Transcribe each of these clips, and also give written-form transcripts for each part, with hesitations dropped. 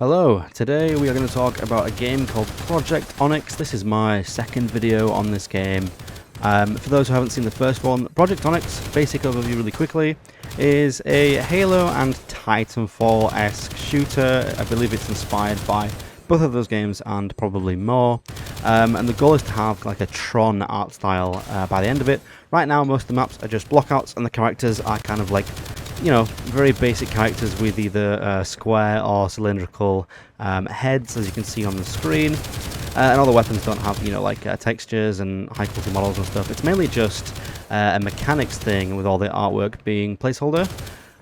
Hello, today we are going to talk about a game called Project Onyx. This is my second video on this game. For those who haven't seen the first one, Project Onyx, basic overview really quickly, is a Halo and TitanFall-esque shooter. I believe it's inspired by both of those games and probably more. And the goal is to have like a Tron art style by the end of it. Right now most of the maps are just blockouts and the characters are kind of like, you know, very basic characters with either square or cylindrical heads, as you can see on the screen. And all the weapons don't have, you know, like textures and high quality models and stuff. It's mainly just a mechanics thing, with all the artwork being placeholder.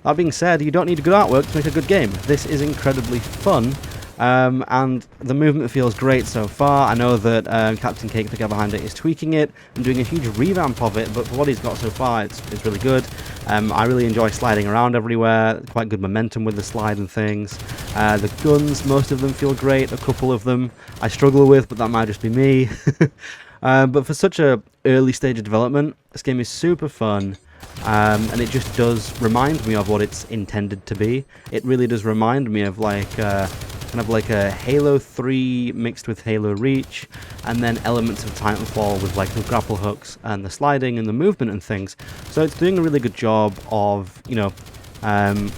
That being said, you don't need good artwork to make a good game. This is incredibly fun. And the movement feels great so far. I know that Captain Cake, the guy behind it, is tweaking it and doing a huge revamp of it, but for what he's got so far, it's really good. I really enjoy sliding around everywhere, quite good momentum with the slide and things. The guns, most of them feel great, a couple of them I struggle with, but that might just be me. But for such a early stage of development, this game is super fun. And it just does remind me of what it's intended to be. It really does remind me of like kind of like a Halo 3 mixed with Halo Reach, and then elements of Titanfall with like the grapple hooks and the sliding and the movement and things. So it's doing a really good job of, you know, kind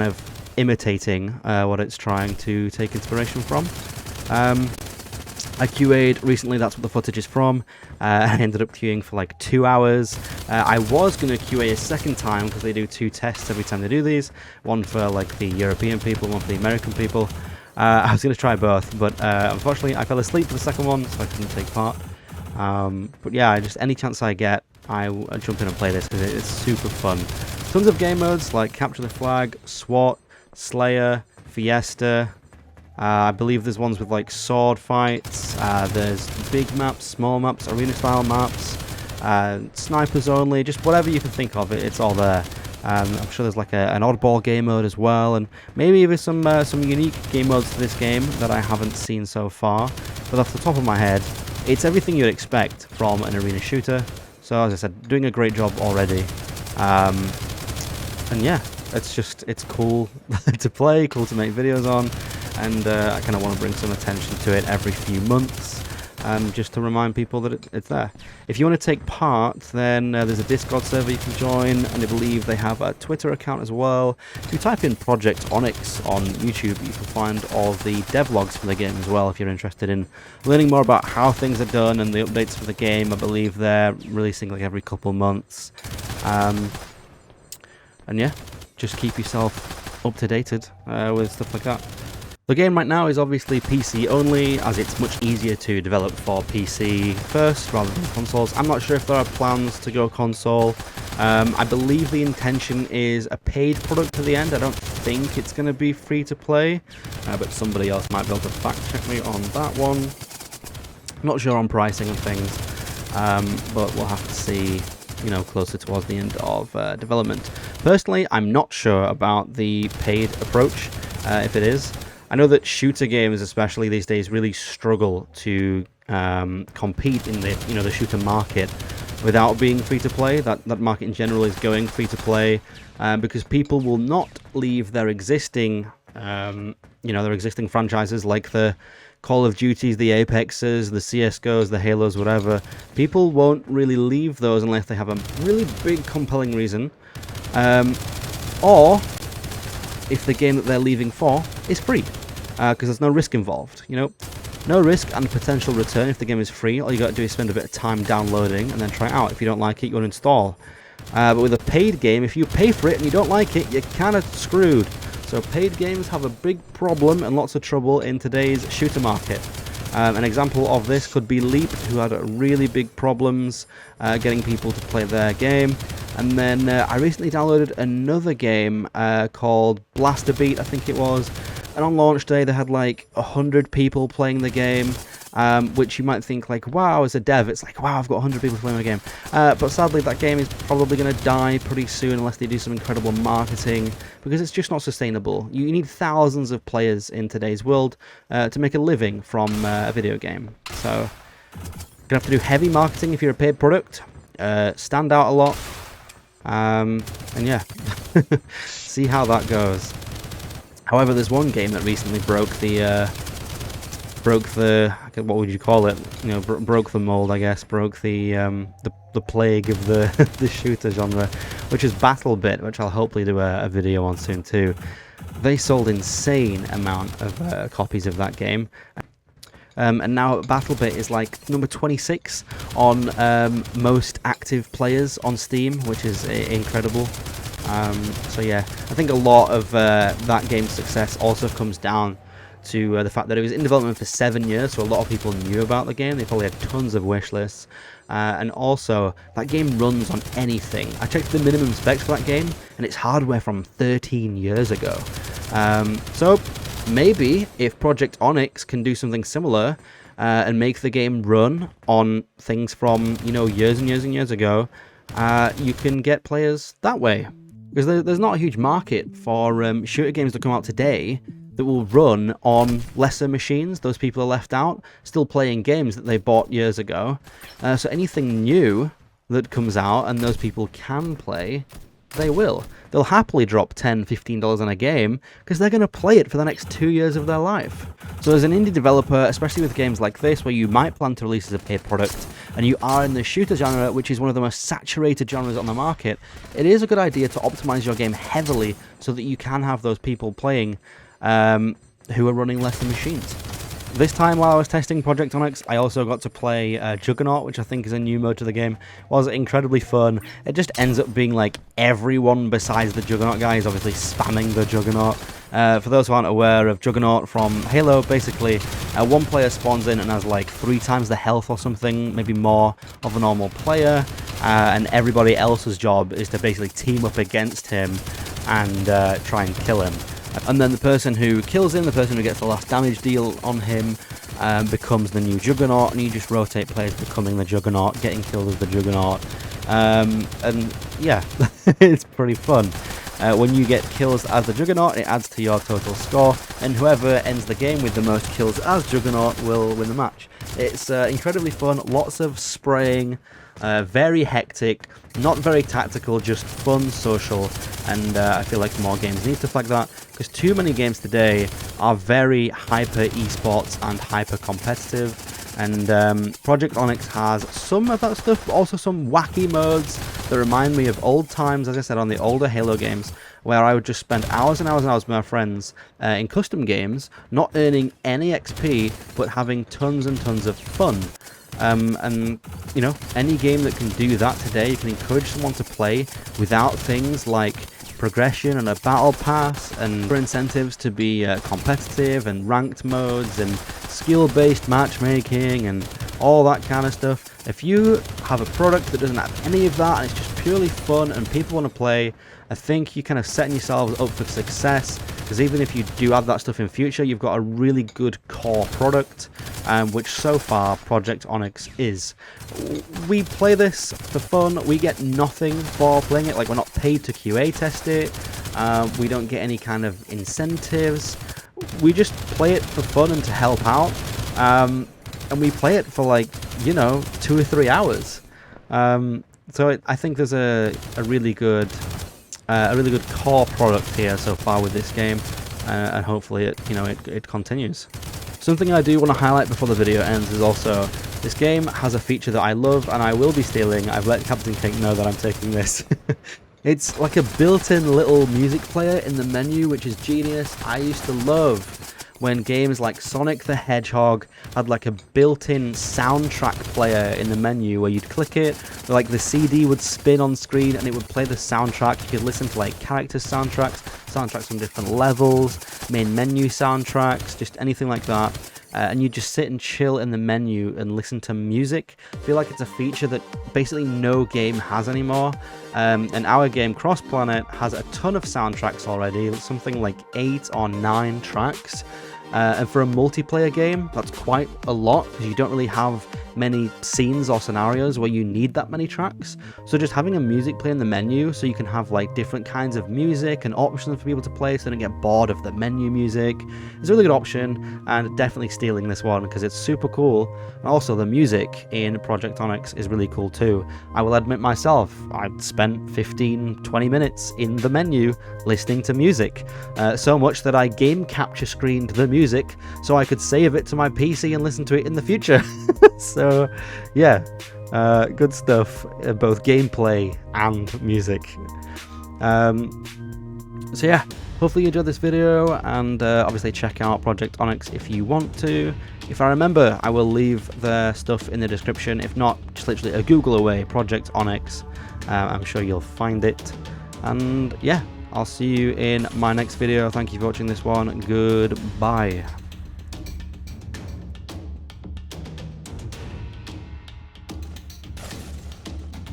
of imitating what it's trying to take inspiration from. I QA'd recently, that's what the footage is from. I ended up queuing for like 2 hours. I was going to QA a second time because they do 2 tests every time they do these. One for like the European people, one for the American people. I was going to try both, but unfortunately I fell asleep for the second one, so I couldn't take part. But yeah, just any chance I get, I jump in and play this because it's super fun. Tons of game modes like Capture the Flag, SWAT, Slayer, Fiesta. I believe there's ones with like sword fights. There's big maps, small maps, arena style maps, snipers only, just whatever you can think of, it's all there. I'm sure there's like an oddball game mode as well, and maybe even some unique game modes to this game that I haven't seen so far. But off the top of my head, it's everything you'd expect from an arena shooter. So as I said, doing a great job already. And yeah, it's cool to play, cool to make videos on, and I kind of want to bring some attention to it every few months. Just to remind people that it's there. If you want to take part, then there's a Discord server you can join, and I believe they have a Twitter account as well. If you type in Project Onyx on YouTube, you can find all the devlogs for the game as well, if you're interested in learning more about how things are done and the updates for the game. I believe they're releasing like every couple months. And yeah, just keep yourself up-to-dated with stuff like that. The game right now is obviously PC only, as it's much easier to develop for PC first rather than consoles. I'm not sure if there are plans to go console. I believe the intention is a paid product to the end. I don't think it's going to be free to play, but somebody else might be able to fact check me on that one. I'm not sure on pricing and things, but we'll have to see, you know, closer towards the end of development. Personally, I'm not sure about the paid approach, if it is. I know that shooter games, especially these days, really struggle to compete in the the shooter market without being free to play. That market in general is going free to play because people will not leave their existing their existing franchises like the Call of Duties, the Apexes, the CSGOs, the Halos, whatever. People won't really leave those unless they have a really big compelling reason, or if the game that they're leaving for is free, because there's no risk involved, you know, no risk and potential return. If the game is free, all you got to do is spend a bit of time downloading and then try it out. If you don't like it, you want to install. But with a paid game, if you pay for it and you don't like it, you're kind of screwed. So paid games have a big problem and lots of trouble in today's shooter market. An example of this could be Leap, who had really big problems getting people to play their game. And then I recently downloaded another game called Blaster Beat, I think it was. And on launch day, they had like 100 people playing the game, which you might think like, wow, as a dev, it's like, wow, I've got 100 people playing the game. But sadly, that game is probably going to die pretty soon unless they do some incredible marketing, because it's just not sustainable. You need thousands of players in today's world to make a living from a video game. So, you're going to have to do heavy marketing if you're a paid product, stand out a lot, and yeah, see how that goes. However, there's one game that recently broke the what would you call it? You know, broke the mold, I guess. Broke the plague of the the shooter genre, which is BattleBit, which I'll hopefully do a video on soon too. They sold insane amount of copies of that game. And now BattleBit is like number 26 on most active players on Steam, which is incredible. So yeah, I think a lot of that game's success also comes down to the fact that it was in development for 7 years, so a lot of people knew about the game. They probably had tons of wish lists. And also, that game runs on anything. I checked the minimum specs for that game, and it's hardware from 13 years ago. So maybe if Project Onyx can do something similar and make the game run on things from, you know, years and years and years ago, you can get players that way. Because there's not a huge market for shooter games that come out today that will run on lesser machines. Those people are left out, still playing games that they bought years ago. So anything new that comes out and those people can play, they will. They'll happily drop $10, $15 on a game because they're going to play it for the next 2 years of their life. So as an indie developer, especially with games like this where you might plan to release as a paid product and you are in the shooter genre, which is one of the most saturated genres on the market, it is a good idea to optimize your game heavily so that you can have those people playing who are running lesser machines. This time while I was testing Project Onyx, I also got to play Juggernaut, which I think is a new mode to the game. It was incredibly fun. It just ends up being like everyone besides the Juggernaut guy is obviously spamming the Juggernaut. For those who aren't aware of Juggernaut from Halo, basically one player spawns in and has like 3 times the health or something, maybe more, of a normal player, and everybody else's job is to basically team up against him and try and kill him. And then the person who kills him, the person who gets the last damage deal on him, becomes the new Juggernaut, and you just rotate players becoming the Juggernaut, getting killed as the Juggernaut. And yeah, it's pretty fun. When you get kills as the Juggernaut, it adds to your total score, and whoever ends the game with the most kills as Juggernaut will win the match. It's incredibly fun, lots of spraying, very hectic, not very tactical, just fun, social, and I feel like more games need to flag that, because too many games today are very hyper esports and hyper competitive, and Project Onyx has some of that stuff, but also some wacky modes that remind me of old times, as I said, on the older Halo games, where I would just spend hours and hours and hours with my friends in custom games, not earning any XP, but having tons and tons of fun. And, you know, any game that can do that today, you can encourage someone to play without things like progression and a battle pass and incentives to be competitive and ranked modes and skill-based matchmaking and all that kind of stuff. If you have a product that doesn't have any of that and it's just purely fun and people want to play, I think you're kind of setting yourselves up for success, because even if you do add that stuff in future, you've got a really good core product, which so far Project Onyx is. We play this for fun, we get nothing for playing it, like we're not paid to QA test it, we don't get any kind of incentives, we just play it for fun and to help out, and we play it for like, you know, 2 or 3 hours. So I think there's a really good core product here so far with this game, and hopefully it continues. Something I do want to highlight before the video ends is also this game has a feature that I love and I will be stealing. I've let Captain Cake know that I'm taking this. It's like a built-in little music player in the menu, which is genius. I used to love when games like Sonic the Hedgehog had like a built-in soundtrack player in the menu where you'd click it, like the CD would spin on screen and it would play the soundtrack. You could listen to like character soundtracks from different levels, main menu soundtracks, just anything like that. And you just sit and chill in the menu and listen to music. I feel like it's a feature that basically no game has anymore. And our game, Cross Planet, has a ton of soundtracks already, something like 8 or 9 tracks. And for a multiplayer game, that's quite a lot, because you don't really have many scenes or scenarios where you need that many tracks. So just having a music play in the menu, so you can have like different kinds of music and options for people to play, so they don't get bored of the menu music, is a really good option, and definitely stealing this one because it's super cool. And also the music in Project Onyx is really cool too. I will admit myself, I spent 15-20 minutes in the menu listening to music, so much that I game capture screened the music so I could save it to my PC and listen to it in the future. So yeah, good stuff, both gameplay and music. So yeah, hopefully you enjoyed this video, and obviously check out Project Onyx if you want to. If I remember, I will leave the stuff in the description. If not, just literally a Google away, Project Onyx. I'm sure you'll find it. And yeah, I'll see you in my next video. Thank you for watching this one. Goodbye.